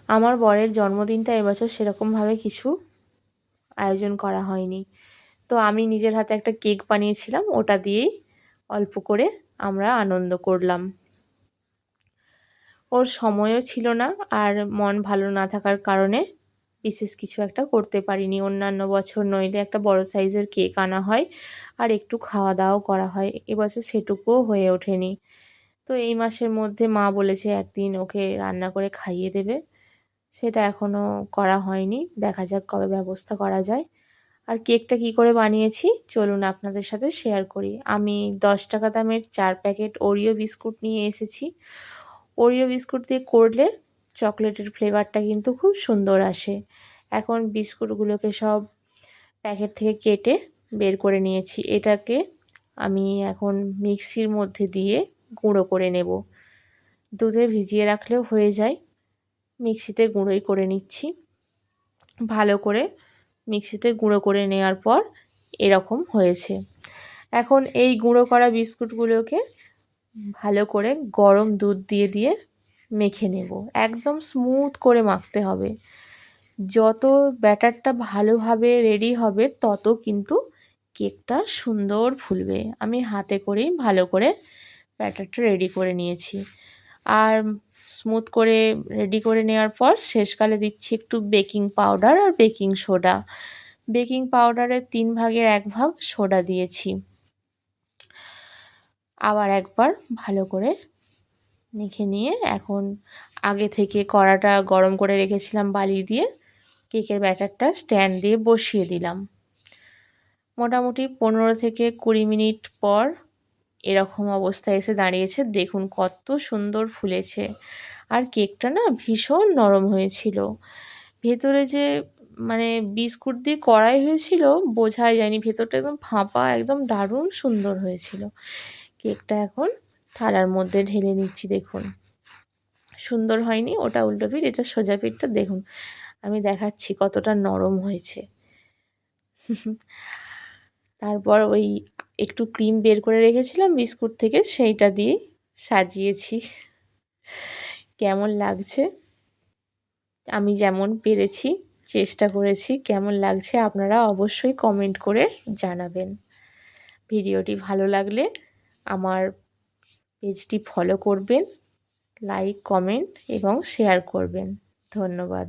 আমার বরের জন্মদিনটা এবছর সেরকমভাবে কিছু আয়োজন করা হয়নি, তো আমি নিজের হাতে একটা কেক বানিয়েছিলাম, ওটা দিয়েই অল্প করে আমরা আনন্দ করলাম। ওর সময়ও ছিল না, আর মন ভালো না থাকার কারণে বিশেষ কিছু একটা করতে পারিনি। অন্যান্য বছর নইলে একটা বড় সাইজের কেক আনা হয় আর একটু খাওয়া দাওয়াও করা হয়, এবছর সেটুকুও হয়ে ওঠেনি। তো এই মাসের মধ্যে মা বলেছে একদিন ওকে রান্না করে খাইয়ে দেবে, সেটা এখনও করা হয়নি, দেখা যাক কবে ব্যবস্থা করা যায়। আর কেকটা কি করে বানিয়েছি চলুন আপনাদের সাথে শেয়ার করি। আমি 10 টাকা দামের 4 প্যাকেট ওরিও বিস্কুট নিয়ে এসেছি। ওরিও বিস্কুট দিয়ে করলে চকলেটের ফ্লেভারটা কিন্তু খুব সুন্দর আসে। এখন বিস্কুটগুলোকে সব প্যাকেট থেকে কেটে বের করে নিয়েছি। এটাকে আমি এখন মিক্সির মধ্যে দিয়ে গুঁড়ো করে নেব। দুধে ভিজিয়ে রাখলেও হয়ে যায়, মিক্সিতে গুঁড়োই করে নিচ্ছি। ভালো করে মিক্সিতে গুঁড়ো করে নেওয়ার পর এরকম হয়েছে। এখন এই গুঁড়ো করা বিস্কুটগুলোকে ভালো করে গরম দুধ দিয়ে দিয়ে মেখে নেব। একদম স্মুথ করে মাখতে হবে। যত ব্যাটারটা ভালোভাবে রেডি হবে তত কিন্তু কেকটা সুন্দর ফুলবে। আমি হাতে করেই ভালো করে ব্যাটারটা রেডি করে নিয়েছি। আর স্মুথ করে রেডি করে নেওয়ার পর শেষকালে দিচ্ছি একটু বেকিং পাউডার আর বেকিং সোডা। বেকিং পাউডারের 1/3 সোডা দিয়েছি। আবার একবার ভালো করে মেখে নিয়ে এখন আগে থেকে কড়াটা গরম করে রেখেছিলাম বালি দিয়ে, কেকের ব্যাটারটা স্ট্যান্ড দিয়ে বসিয়ে দিলাম। মোটামুটি 15 থেকে 20 মিনিট পর এরকম অবস্থায় এসে দাঁড়িয়েছে। দেখুন কত সুন্দর ফুলেছে, আর কেকটা না ভীষণ নরম হয়েছিল। ভেতরে যে মানে বিস্কুট দিয়ে করাই হয়েছিল বোঝাই যায়নি, ভেতরটা একদম ফাঁপা, একদম দারুণ সুন্দর হয়েছিল। কেকটা এখন থালার মধ্যে ঢেলে নিচ্ছি। দেখুন সুন্দর হয়নি, ওটা উল্টো পিঠ, এটা সোজা পিঠটা দেখুন আমি দেখাচ্ছি কতটা নরম হয়েছে। তারপর ওই একটু ক্রিম বের করে রেখেছিলাম বিস্কুট থেকে, সেইটা দিয়ে সাজিয়েছি। কেমন লাগছে? আমি যেমন পেরেছি চেষ্টা করেছি, কেমন লাগছে আপনারা অবশ্যই কমেন্ট করে জানাবেন। ভিডিওটি ভালো লাগলে আমার পেজটি ফলো করবেন, লাইক, কমেন্ট এবং শেয়ার করবেন। ধন্যবাদ।